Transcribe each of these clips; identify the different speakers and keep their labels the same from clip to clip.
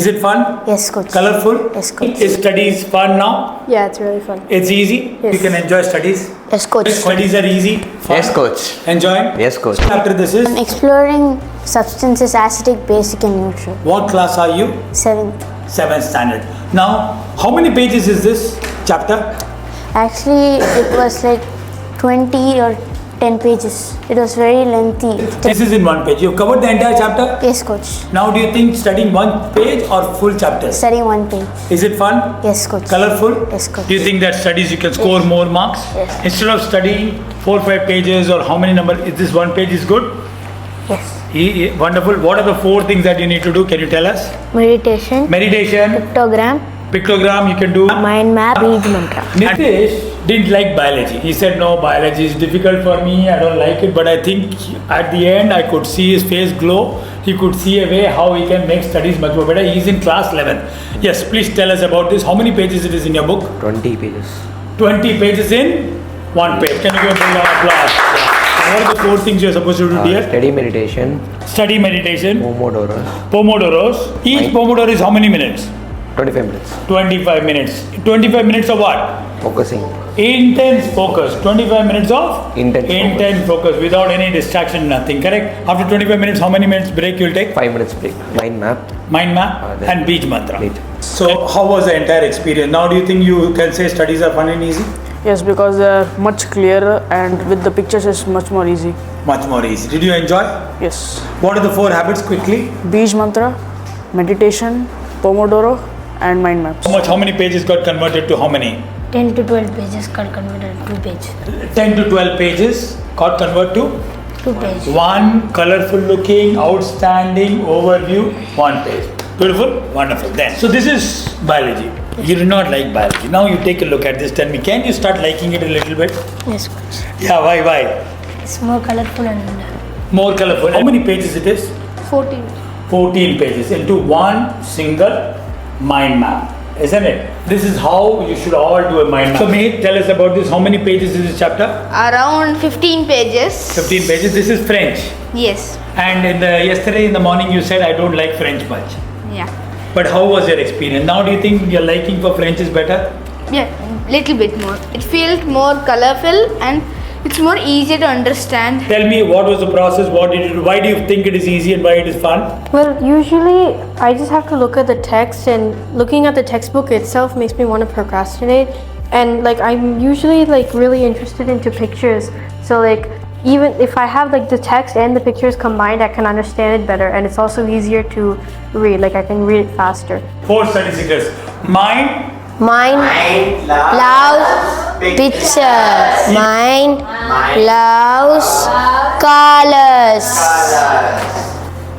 Speaker 1: Is it fun?
Speaker 2: Yes, coach.
Speaker 1: Colorful?
Speaker 2: Yes, coach.
Speaker 1: Is studies fun now?
Speaker 2: Yeah, it's really fun.
Speaker 1: It's easy?
Speaker 2: Yes.
Speaker 1: You can enjoy studies?
Speaker 2: Yes, coach.
Speaker 1: Studies are easy? Fun?
Speaker 3: Yes, coach.
Speaker 1: Enjoying?
Speaker 3: Yes, coach.
Speaker 1: After this is?
Speaker 2: I'm exploring substances, acidic, basic, and neutral.
Speaker 1: What class are you?
Speaker 2: 7th.
Speaker 1: 7th standard. Now, how many pages is this chapter?
Speaker 2: Actually, it was like 20 or 10 pages. It was very lengthy.
Speaker 1: This is in one page. You've covered the entire chapter?
Speaker 2: Yes, coach.
Speaker 1: Now, do you think studying one page or full chapters?
Speaker 2: Studying one page.
Speaker 1: Is it fun?
Speaker 2: Yes, coach.
Speaker 1: Colorful?
Speaker 2: Yes, coach.
Speaker 1: Do you think that studies you can score more marks?
Speaker 2: Yes.
Speaker 1: Instead of studying 4 or 5 pages or how many number, is this one page is good?
Speaker 2: Yes.
Speaker 1: Wonderful. What are the 4 things that you need to do? Can you tell us?
Speaker 2: Meditation.
Speaker 1: Meditation,
Speaker 2: Pictogram.
Speaker 1: pictogram you can do.
Speaker 2: Mind map. Read mantra.
Speaker 1: Nitish didn't like biology. He said, no, biology is difficult for me. I don't like it. But I think at the end, I could see his face glow. He could see a way how he can make studies much more better. He's in class 11. Yes, please tell us about this. How many pages it is in your book?
Speaker 3: 20 pages.
Speaker 1: 20 pages in one page. Can you give a big round of applause? What are the 4 things you're supposed to do, dear?
Speaker 3: Study meditation.
Speaker 1: Study meditation.
Speaker 3: Pomodoros.
Speaker 1: Pomodoros. Each Pomodoro is how many minutes?
Speaker 3: 25 minutes.
Speaker 1: 25 minutes. 25 minutes of what?
Speaker 3: Focusing.
Speaker 1: Intense focus. 25 minutes of?
Speaker 3: Intense
Speaker 1: focus. Without any distraction, nothing. Correct? After 25 minutes, how many minutes break you'll take?
Speaker 3: 5 minutes break. Mind map.
Speaker 1: Mind map
Speaker 3: then
Speaker 1: and beach mantra.
Speaker 3: Beach.
Speaker 1: So, how was the entire experience? Now, do you think you can say studies are fun and easy?
Speaker 4: Yes, because they are much clearer and with the pictures it's much more easy.
Speaker 1: Much more easy. Did you enjoy?
Speaker 4: Yes.
Speaker 1: What are the 4 habits quickly?
Speaker 4: Beach mantra, meditation, Pomodoro and mind maps.
Speaker 1: How many pages got converted to how many?
Speaker 2: 10 to 12 pages got converted to 2 pages.
Speaker 1: 10 to 12 pages got converted to
Speaker 2: 2 pages.
Speaker 1: one colorful looking, outstanding overview, 1 page. Beautiful? Wonderful. Then, so this is biology. You do not like biology. Now you take a look at this. Tell me, can you start liking it a little bit?
Speaker 2: Yes, coach.
Speaker 1: Yeah, why?
Speaker 2: It's more colorful and
Speaker 1: More colorful. How many pages it is?
Speaker 2: 14.
Speaker 1: 14 pages into one single mind map. Isn't it? This is how you should all do a mind map. So, Meet, tell us about this. How many pages is this chapter?
Speaker 5: Around 15 pages.
Speaker 1: 15 pages. This is French.
Speaker 5: Yes.
Speaker 1: And yesterday in the morning you said I don't like French much.
Speaker 5: Yeah.
Speaker 1: But how was your experience? Now do you think your liking for French is better?
Speaker 5: Yeah, little bit more. It felt more colorful and it's more easier to understand.
Speaker 1: Tell me, what was the process? What did you do? Why do you think it is easy and why it is fun?
Speaker 6: Well, usually I just have to look at the text, and looking at the textbook itself makes me want to procrastinate. And like I'm usually like really interested into pictures, so like even if I have like the text and the pictures combined, I can understand it better, and it's also easier to read. Like I can read it faster.
Speaker 1: 4 study secrets. Mind,
Speaker 2: loves pictures. Mind loves colors.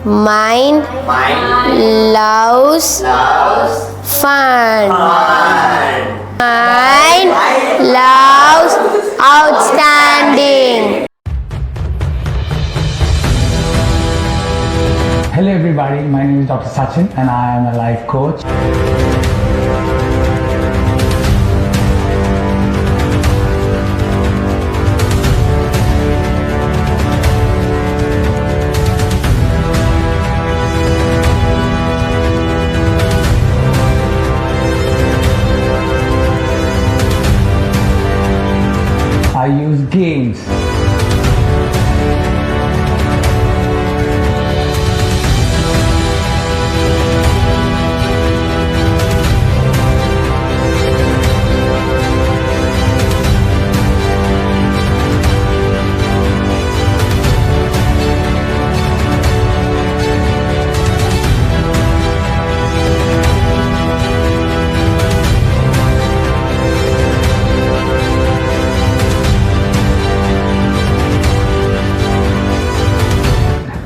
Speaker 2: Mind loves fun. Mind loves outstanding.
Speaker 7: Hello everybody, my name is Dr. Sachin and I am a life coach. I use games.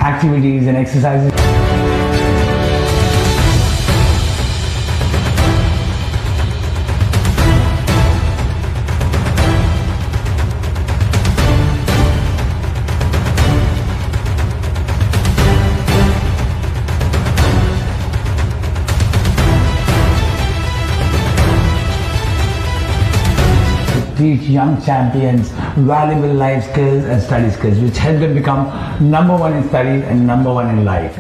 Speaker 7: Activities and exercises. Teach young champions valuable life skills and study skills which help them become number 1 in studies and number 1 in life.